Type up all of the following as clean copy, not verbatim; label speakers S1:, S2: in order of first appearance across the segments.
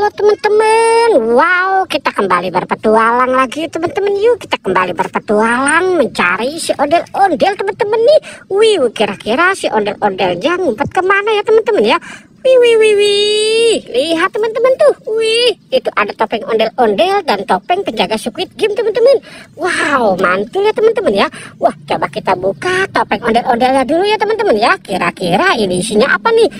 S1: Halo teman-teman, wow, kita kembali berpetualang lagi teman-teman. Yuk kita kembali berpetualang mencari si ondel-ondel teman-teman nih. Wih, kira-kira si ondel-ondelnya ngumpet kemana ya teman-teman ya? Wih, lihat teman-teman tuh. Wih, itu ada topeng ondel-ondel dan topeng penjaga Squid Game teman-teman. Wow, mantul ya teman-teman ya. Wah, coba kita buka topeng ondel-ondelnya dulu ya teman-teman ya. Kira-kira ini isinya apa nih?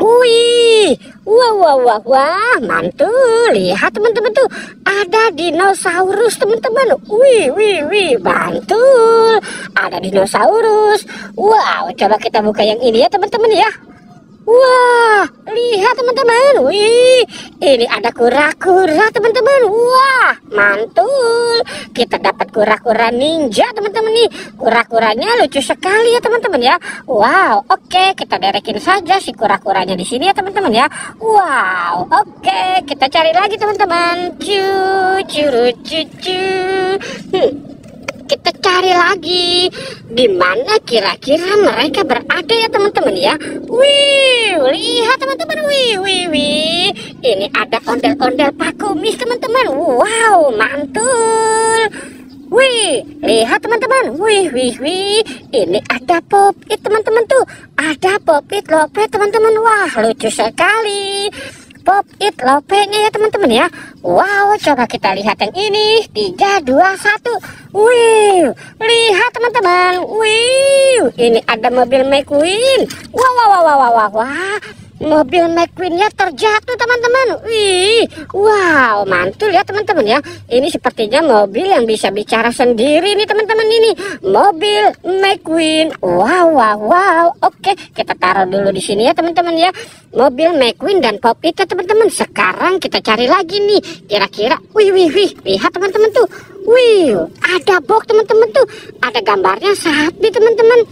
S1: Wih, wah, mantul. Lihat teman-teman tuh, ada dinosaurus teman-teman. Wih, mantul. Ada dinosaurus. Wow, coba kita buka yang ini ya teman-teman ya. Wah, lihat teman-teman. Wih, ini ada kura-kura teman-teman. Wah, mantul. Kita dapat kura-kura ninja teman-teman nih. Kura-kuranya lucu sekali ya teman-teman ya. Wow, oke, kita derekin saja si kura-kuranya di sini ya teman-teman ya. Wow, oke, kita cari lagi teman-teman. Kita cari lagi di mana kira-kira mereka berada ya teman-teman ya. Wih, lihat teman-teman. Wih. Ini ada ondel-ondel Pak Kumis teman-teman. Wow, mantul. Wih, lihat teman-teman. Wih. Ini ada Pop-It teman-teman tuh. Ada Pop-It Lope teman-teman. Wah, lucu sekali. Pop-It Lope-nya ya teman-teman ya. Wow, coba kita lihat yang ini. 3, 2, 1. Wih, lihat teman-teman. Wih, ini ada mobil McQueen. Wah, mobil McQueen-nya terjatuh teman-teman. Wih, wow, mantul ya teman-teman ya. Ini sepertinya mobil yang bisa bicara sendiri nih teman-teman ini. Mobil McQueen. Wow. Oke, kita taruh dulu di sini ya teman-teman ya. Mobil McQueen dan Pop-It ya teman-teman. Sekarang kita cari lagi nih. Kira-kira, wih, lihat teman-teman tuh. Wih, ada box teman-teman tuh. Ada gambarnya sapi teman-teman.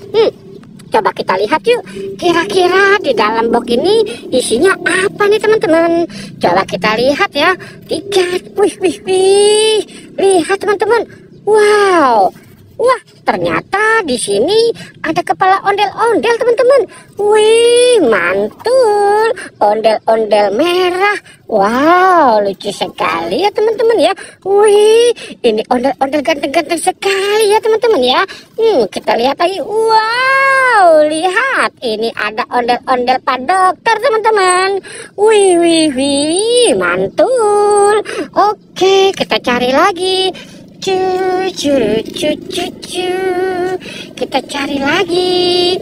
S1: Coba kita lihat yuk. Kira-kira di dalam box ini isinya apa nih teman-teman? Coba kita lihat ya. 3. Wih. Lihat teman-teman. Wow. Wah, ternyata di sini ada kepala ondel-ondel teman-teman. Wih, mantul. Ondel-ondel merah. Wow, lucu sekali ya teman-teman ya. Wih, ini ondel-ondel ganteng-ganteng sekali ya teman-teman ya. Kita lihat lagi. Wow, lihat. Ini ada ondel-ondel Pak Dokter teman-teman. Wih, mantul. Oke, kita cari lagi. Kita cari lagi.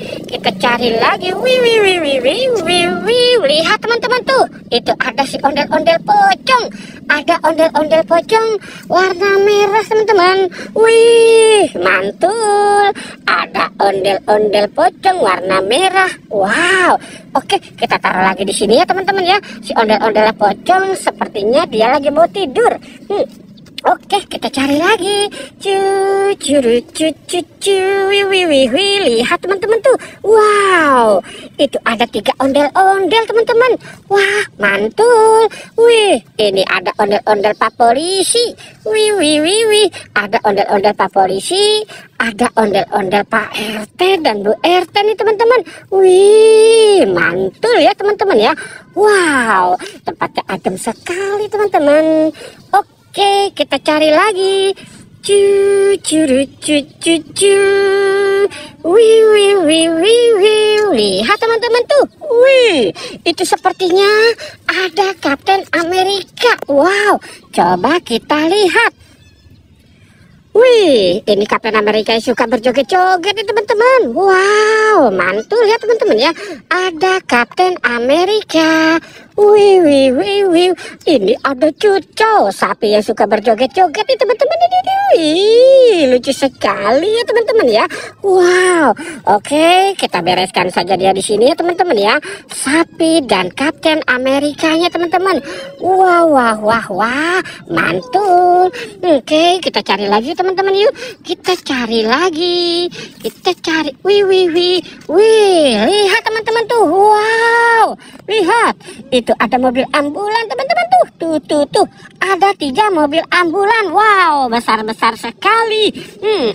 S1: Wih. Lihat teman-teman tuh. Itu ada si ondel-ondel pocong. Ada ondel-ondel pocong warna merah teman-teman. Wih, mantul. Ada ondel-ondel pocong warna merah. Wow. Oke, kita taruh lagi di sini ya teman-teman ya. Si ondel-ondel pocong sepertinya dia lagi mau tidur. Oke, kita cari lagi. Wih, lihat teman-teman tuh. Wow, itu ada 3 ondel-ondel teman-teman. Wah, mantul. Wih, ini ada ondel-ondel Pak Polisi. Wih. Ada ondel-ondel Pak Polisi. Ada ondel-ondel Pak RT dan Bu RT nih teman-teman. Wih, mantul ya teman-teman ya. Wow, tempatnya adem sekali teman-teman. Oke, kita cari lagi. Wih. Lihat teman-teman tuh. Wih, itu sepertinya ada Kapten Amerika. Wow, coba kita lihat. Wih, ini Kapten Amerika yang suka berjoget-joget nih teman-teman. Wow, mantul ya teman-teman ya. Ada Kapten Amerika. Wih. Ini ada Cuco, sapi yang suka berjoget-joget nih teman-teman. Wih, lucu sekali ya teman-teman ya. Wow, oke, kita bereskan saja dia di sini ya teman-teman ya. Sapi dan Kapten Amerikanya teman-teman. Wah, mantul. Oke, kita cari lagi teman-teman yuk. Kita cari lagi. Wih. Lihat teman-teman tuh. Wow, lihat. Itu ada mobil ambulan teman-teman tuh. Tuh. Ada 3 mobil ambulan. Wow, besar-besar sekali.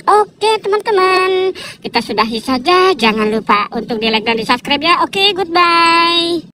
S1: Oke teman-teman. Kita sudahi saja. Jangan lupa untuk di like dan di subscribe ya. Oke, goodbye.